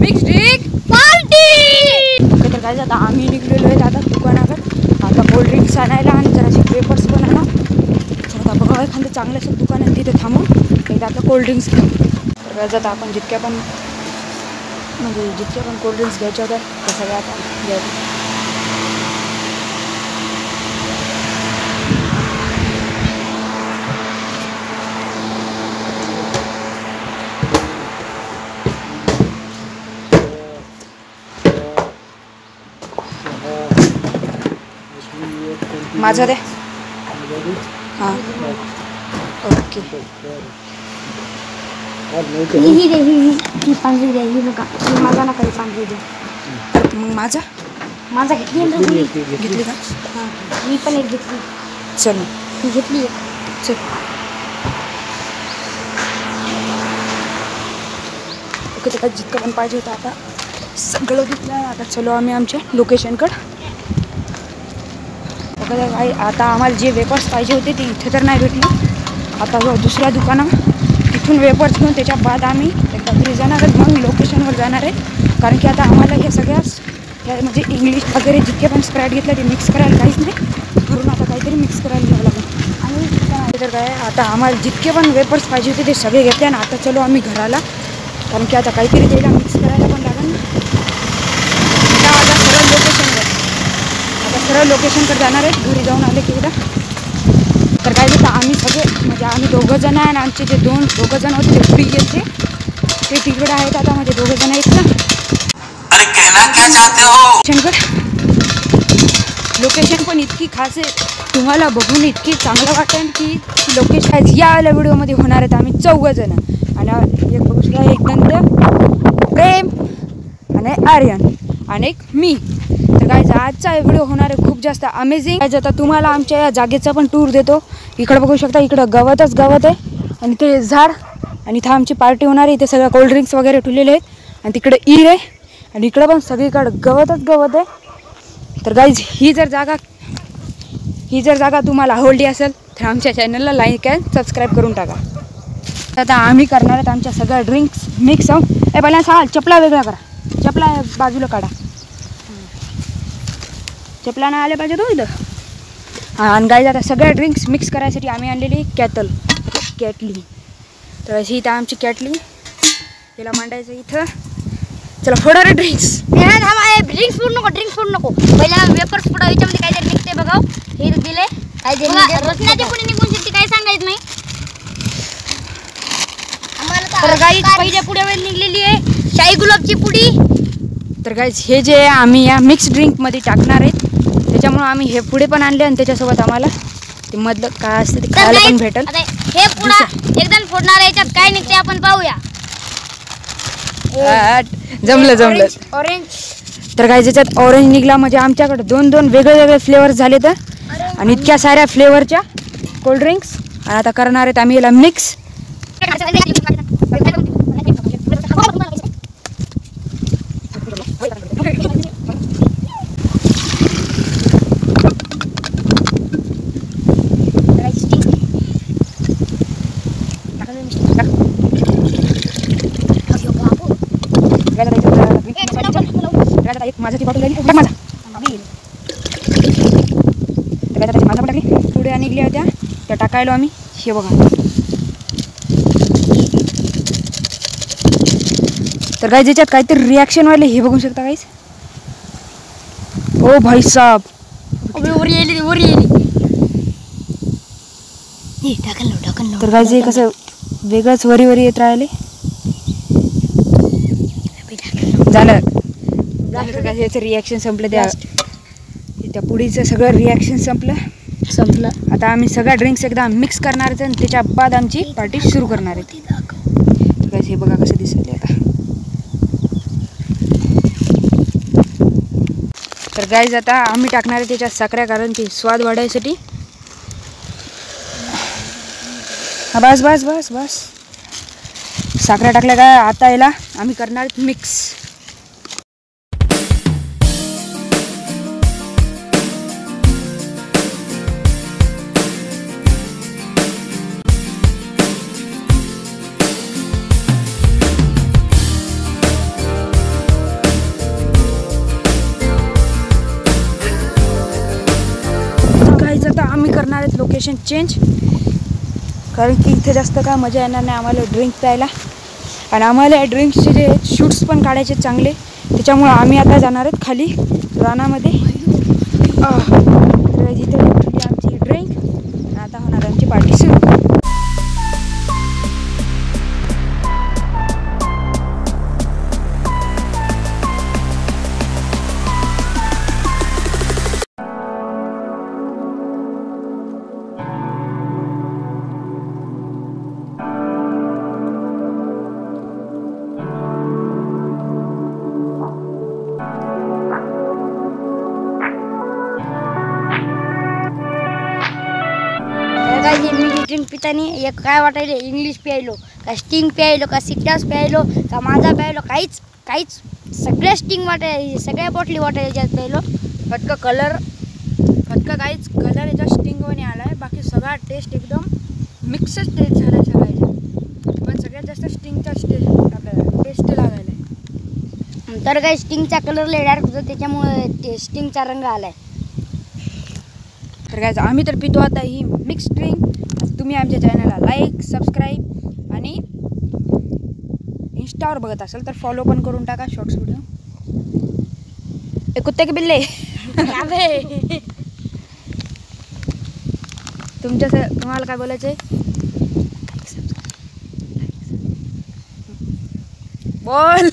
Mix drink party. Okay तर काय आता आम्ही निघलेलो आहे आता दुकानाकडे, आता कोल्ड ड्रिंक्स आणायला आणि जराशी पेपर्स पण आणा। आता बघा एखादं चांगलं असं दुकान आहे तिथे थांबून एकदा आता कोल्ड ड्रिंक्स घेऊ। तर आता आपण जितक्या पण कोल्ड ड्रिंक्स घ्यायच्या होत्या त्या सगळ्या आता घ्यायच्या। माझा दे। हां ओके ही दे, ही पांढरी दे, ही बघा ही माझा ना काही पांढरी दे। मग माझा घेतली ना तुम्ही? घेतली का? हां मी पण एक घेतली। चल ही घेतली चल। ओके तर जितकं पण पाहिजे होतं आता सगळं घेतलं। आता चलो आम्ही आमच्या लोकेशनकडं। बघा काय आता आम्हाला जे वेपर्स पाहिजे होते ते इथे तर नाही भेटले। आता दुसऱ्या दुकानात तिथून वेपर्स घेऊन त्याच्या बाद आम्ही एकदा घरी जाणार आहे, मग लोकेशनवर जाणार आहे। कारण की आता आम्हाला हे सगळ्याच म्हणजे इंग्लिश वगैरे जितके पण स्प्राईट घेतलं ते मिक्स करायला काहीच नाही, घरून आता काहीतरी मिक्स करायला घ्यावं लागेल। आणि तर काय आता आम्हाला जितके पण वेपर्स पाहिजे होते ते सगळे घेतले आणि आता चलो आम्ही घराला, कारण की आता काहीतरी त्याला मिक्स करायला पण लागेल ना। आता सरळ लोकेशनकडे जाणार आहे, घरी जाऊन आले की एकदा। तर काय होतं आम्ही सगळे म्हणजे आम्ही दोघंजण आहे आणि आमचे जे दोघंजण होते ते पुढे गेले ते तिकडे आहेत। आता म्हणजे दोघंजण आहेत ना। अरे कहना क्या चाहते हो? लोकेशन पण इतकी खास आहे, तुम्हाला बघून इतकी चांगलं वाटेल की लोकेशन या व्हिडिओमध्ये होणार आहेत आम्ही 4 जण आणि एक बघू शकता एक दंत प्रेम आणि आर्यन आणि एक मी। तर काय आजचा व्हिडिओ होणार आहे खूप जास्त अमेझिंग। काय आता तुम्हाला आमच्या या जागेचा पण टूर देतो। इकडं बघू शकता इकडं गवतच गवत आहे आणि ते झाड आणि इथं आमची पार्टी होणार आहे। इथे सगळं कोल्ड्रिंक्स वगैरे ठेवलेले आहेत आणि तिकडे ईर आहे आणि इकडं पण सगळीकडं गवतच गवत आहे। तर गाईज ही जर जागा तुम्हाला आवडली असेल तर आमच्या चॅनलला लाईक अँड सबस्क्राईब करून टाका। आता आम्ही करणार आहेत आमच्या सगळ्या ड्रिंक्स मिक्स होऊन। पहिला सांग चपला वेगळा करा, चपला बाजूला काढा, चपला नाही आले पाहिजे तो इथं। हां आणि गाईज आता सगळ्या ड्रिंक्स मिक्स करायसाठी आम्ही आणलेली कॅटली। तर अशी इथं आमची कॅटली, तिला मांडायचं इथं। चला फोडा रे ड्रिंक्स। ड्रिंक्स फोडू नको पहिला वेपर्स फोडा, याच्यामध्ये काहीतरी निघते बघा। हे दिले काय रत्नाची पुढे निघून शकते काय सांगायचं नाही आम्हाला। तर गाईज पहिल्या पुढे निघलेली आहे शाही गुलाबची पुडी। तर गाईज हे जे आम्ही या मिक्स ड्रिंकमध्ये टाकणार आहेत त्याच्यामुळे आम्ही हे पुढे पण आणले आणि त्याच्यासोबत आम्हाला ते मधलं काय असतं ते खायला पण भेटेल। हे पुढा एकदम फोडणार आहे, याच्यात काय निघते आपण पाहूया। जमलं ऑरेंज। तर गाईज याच्यात ऑरेंज निघला म्हणजे आमच्याकडे 2 वेगळे फ्लेवर झाले तर आणि इतक्या साऱ्या फ्लेवरच्या कोल्ड्रिंक्स। आणि आता करणार आहेत आम्ही याला मिक्स। माझा ती बॉटल माझा टाकली पुढे निघल्या होत्या त्या टाकायला आम्ही। हे बघा तर गाईज याच्यात काहीतरी रिॲक्शन वाले हे बघू शकता गाईज। ओ भाई साहब तर गाईज हे कसं वेगळंच वरी येत राहिले। झालं याचं रिॲक्शन संपलं, त्या पुढीचं सगळं रिॲक्शन संपलं। आता आम्ही सगळ्या ड्रिंक्स एकदा मिक्स करणार आहेत आणि त्याच्या बाद आमची पार्टी सुरू करणार आहेत। हे बघा कसं दिसत आता। तर गाईज आता आम्ही टाकणार आहे त्याच्यात साखऱ्या, कारण ते स्वाद वाढायसाठी। बस साखऱ्या टाकल्या का आता याला आम्ही करणार मिक्स। लोकेशन चेंज, कारण की इथे जास्त काय मजा येणार नाही आम्हाला ड्रिंक प्यायला. आणि आम्हाला या ड्रिंक्सचे जे शूट्स पण काढायचे चांगले, त्याच्यामुळं आम्ही आता जाणार आहेत खाली रानामध्ये. तर जिथे उठली आमची ड्रिंक आणि आता होणार आमची पार्टी सुरू. मी ड्रिंक पितानी एक काय वाटायले, इंग्लिश प्यायलो का स्टिंग प्यायलो का सिट्टास प्यायलो का माझा प्यायलो, काहीच सगळ्या स्टिंग वाटायला, सगळ्या बॉटली वाटायला ज्यात प्यायलो. फक्त काहीच कलर याचा स्टिंगवाने आला आहे, बाकी सगळा टेस्ट एकदम मिक्सच टेस्ट झाला आहे सगळ्याचा. पण सगळ्यात जास्त स्टिंगचा आपल्याला टेस्ट लागायला आहे. तर काही स्टिंगचा कलर लय डार्क होता, त्याच्यामुळे ते स्टिंगचा रंग आलाय. तर काय आम्ही तर पितो आता ही मिक्स ड्रिंक. तुम्ही आमच्या चॅनलला लाईक, सबस्क्राईब आणि इंस्टावर बघत असाल तर फॉलो पण करून टाका शॉर्ट्स व्हिडिओ. कुत्ते के बिल्ले तुम्हाला काय बोलायचं आहे? बोल.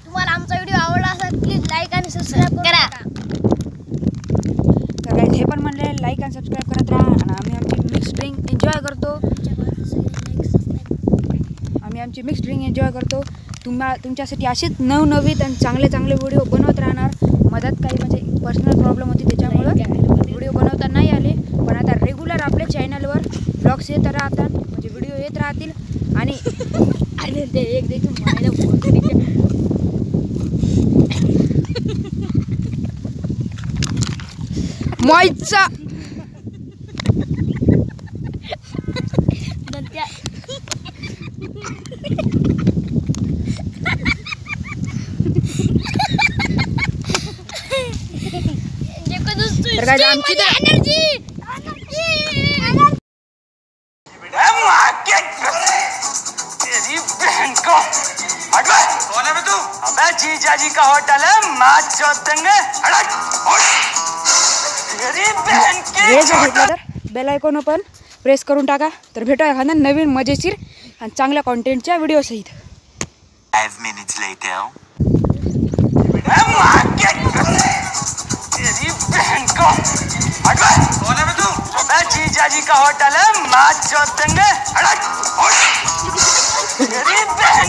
तुम्हाला आमचा व्हिडिओ आवडला असेल प्लीज लाईक आणि सबस्क्राईब करा. तर काय हे पण म्हणले लाईक आणि सबस्क्राईब करत राहा. आणि आम्ही आमची मिक्स ड्रिंक एन्जॉय करतो. तुमच्यासाठी असेच नवनवीन आणि चांगले व्हिडिओ बनवत राहणार. मधात काही म्हणजे पर्सनल प्रॉब्लेम होती त्याच्यामुळं व्हिडिओ बनवता नाही आले, पण आता रेग्युलर आपल्या चॅनलवर ब्लॉग्स येत राहतात, म्हणजे व्हिडिओ येत राहतील. आणि ते एक देखील मायचा आमची तेरी बहन को हट बे। कौन है बे तू? अबे जीजा जी का होटल है, मैच चौथ देंगे। हट तेरी बहन की। हे जर भेटलं तर बेल आयकॉन पण प्रेस करून टाका. तर भेटूया एखाद्या नवीन मजेशीर आणि चांगल्या कॉन्टेंटच्या व्हिडिओ सहित. 5 minutes later. तेरी बहन को हट बे। कौन है बे तू? अबे जीजा जी का होटल है, मैच चौथ देंगे। हट तेरी बहन